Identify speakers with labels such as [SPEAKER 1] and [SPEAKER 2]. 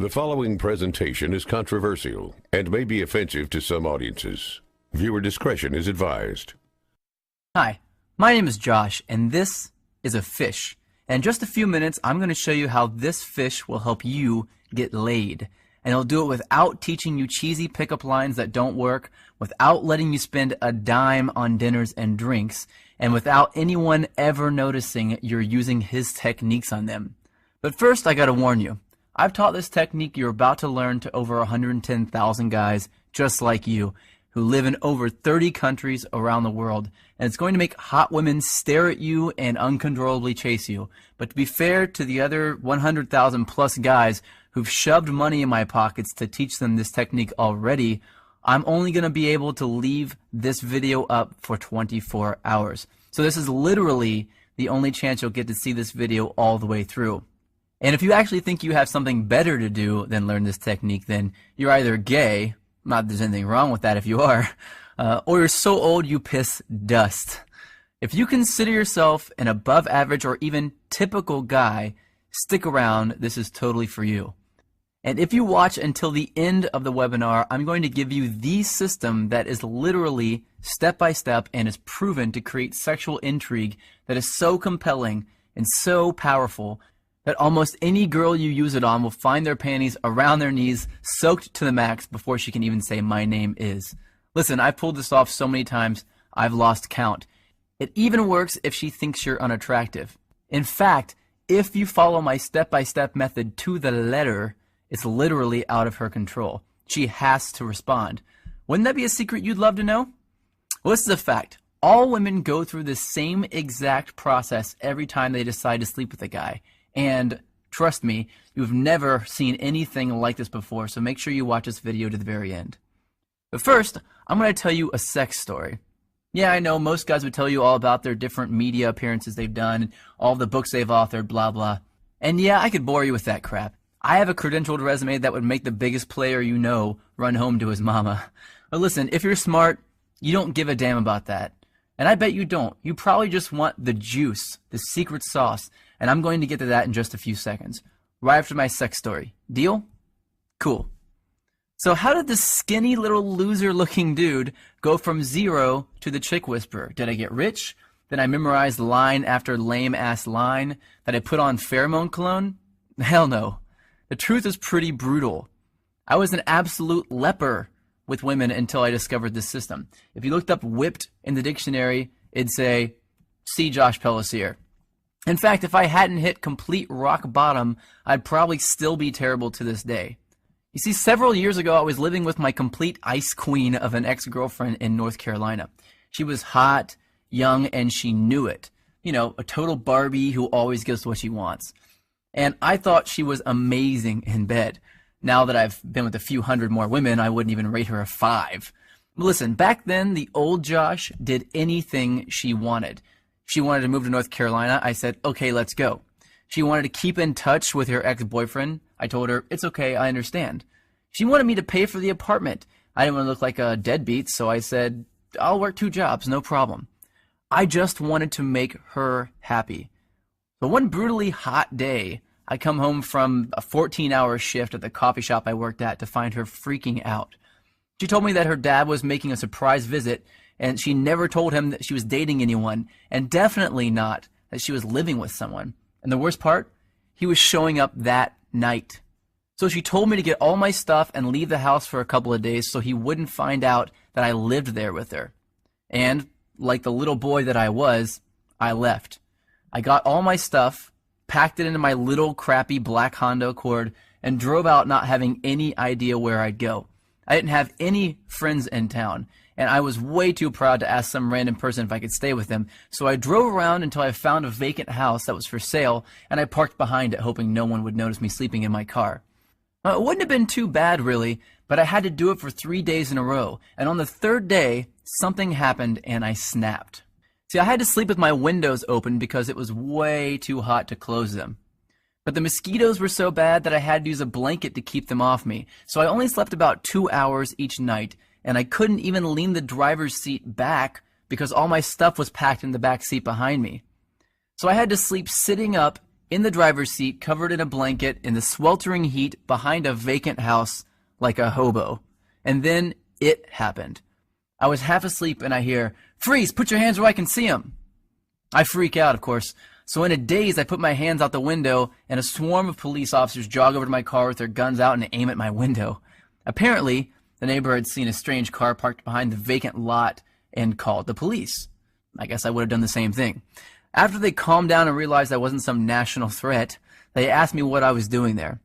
[SPEAKER 1] The following presentation is controversial and may be offensive to some audiences. Viewer discretion is advised.
[SPEAKER 2] Hi, my name is Josh, and this is a fish. And in just a few minutes, I'm going to show you how this fish will help you get laid. And it'll do it without teaching you cheesy pickup lines that don't work, without letting you spend a dime on dinners and drinks, and without anyone ever noticing you're using his techniques on them. But first, I gotta warn you. I've taught this technique you're about to learn to over 110,000 guys just like you who live in over 30 countries around the world, and it's going to make hot women stare at you and uncontrollably chase you. But to be fair to the other 100,000 plus guys who've shoved money in my pockets to teach them this technique already, I'm only going to be able to leave this video up for 24 hours. So this is literally the only chance you'll get to see this video all the way through. And if you actually think you have something better to do than learn this technique, then you're either gay, not that there's anything wrong with that if you are, or you're so old you piss dust. If you consider yourself an above average or even typical guy, stick around, this is totally for you. And if you watch until the end of the webinar, I'm going to give you the system that is literally step by step and is proven to create sexual intrigue that is so compelling and so powerful that almost any girl you use it on will find their panties around their knees, soaked to the max before she can even say, "My name is." Listen, I've pulled this off so many times, I've lost count. It even works if she thinks you're unattractive. In fact, if you follow my step-by-step method to the letter, it's literally out of her control. She has to respond. Wouldn't that be a secret you'd love to know? Well, this is a fact. All women go through the same exact process every time they decide to sleep with a guy. And trust me, you've never seen anything like this before, so make sure you watch this video to the very end. But first, I'm going to tell you a sex story. Yeah, I know most guys would tell you all about their different media appearances they've done, and all the books they've authored, blah, blah. And yeah, I could bore you with that crap. I have a credentialed resume that would make the biggest player you know run home to his mama. But listen, if you're smart, you don't give a damn about that. And I bet you don't. You probably just want the juice, the secret sauce, and I'm going to get to that in just a few seconds, right after my sex story. Deal? Cool. So how did this skinny little loser-looking dude go from zero to the chick whisperer? Did I get rich? Did I memorize line after lame-ass line? Did I put on pheromone cologne? Hell no. The truth is pretty brutal. I was an absolute leper with women until I discovered this system. If you looked up whipped in the dictionary, it'd say, see Josh Pellissier. In fact, if I hadn't hit complete rock bottom, I'd probably still be terrible to this day. You see, several years ago, I was living with my complete ice queen of an ex-girlfriend in North Carolina. She was hot, young, and she knew it. You know, a total Barbie who always gets what she wants. And I thought she was amazing in bed. Now that I've been with a few hundred more women, I wouldn't even rate her a 5. But listen, back then, the old Josh did anything she wanted. She wanted to move to North Carolina. I said, okay, let's go. She wanted to keep in touch with her ex-boyfriend. I told her, it's okay, I understand. She wanted me to pay for the apartment. I didn't want to look like a deadbeat, so I said, I'll work 2 jobs, no problem. I just wanted to make her happy. But one brutally hot day, I come home from a 14-hour shift at the coffee shop I worked at to find her freaking out. She told me that her dad was making a surprise visit, and she never told him that she was dating anyone, and definitely not that she was living with someone. And the worst part, he was showing up that night. So she told me to get all my stuff and leave the house for a couple of days so he wouldn't find out that I lived there with her. And, like the little boy that I was, I left. I got all my stuff, packed it into my little crappy black Honda Accord, and drove out not having any idea where I'd go. I didn't have any friends in town, and I was way too proud to ask some random person if I could stay with them, so I drove around until I found a vacant house that was for sale, and I parked behind it hoping no one would notice me sleeping in my car. It wouldn't have been too bad, really, but I had to do it for 3 days in a row, and on the 3rd day, something happened and I snapped. See, I had to sleep with my windows open because it was way too hot to close them. But the mosquitoes were so bad that I had to use a blanket to keep them off me, so I only slept about 2 hours each night, and I couldn't even lean the driver's seat back because all my stuff was packed in the back seat behind me. So I had to sleep sitting up in the driver's seat, covered in a blanket, in the sweltering heat, behind a vacant house, like a hobo. And then it happened. I was half asleep and I hear, "Freeze, put your hands where I can see them." I freak out, of course. So in a daze, I put my hands out the window and a swarm of police officers jog over to my car with their guns out and aim at my window. Apparently, the neighbor had seen a strange car parked behind the vacant lot and called the police. I guess I would have done the same thing. After they calmed down and realized I wasn't some national threat, they asked me what I was doing there.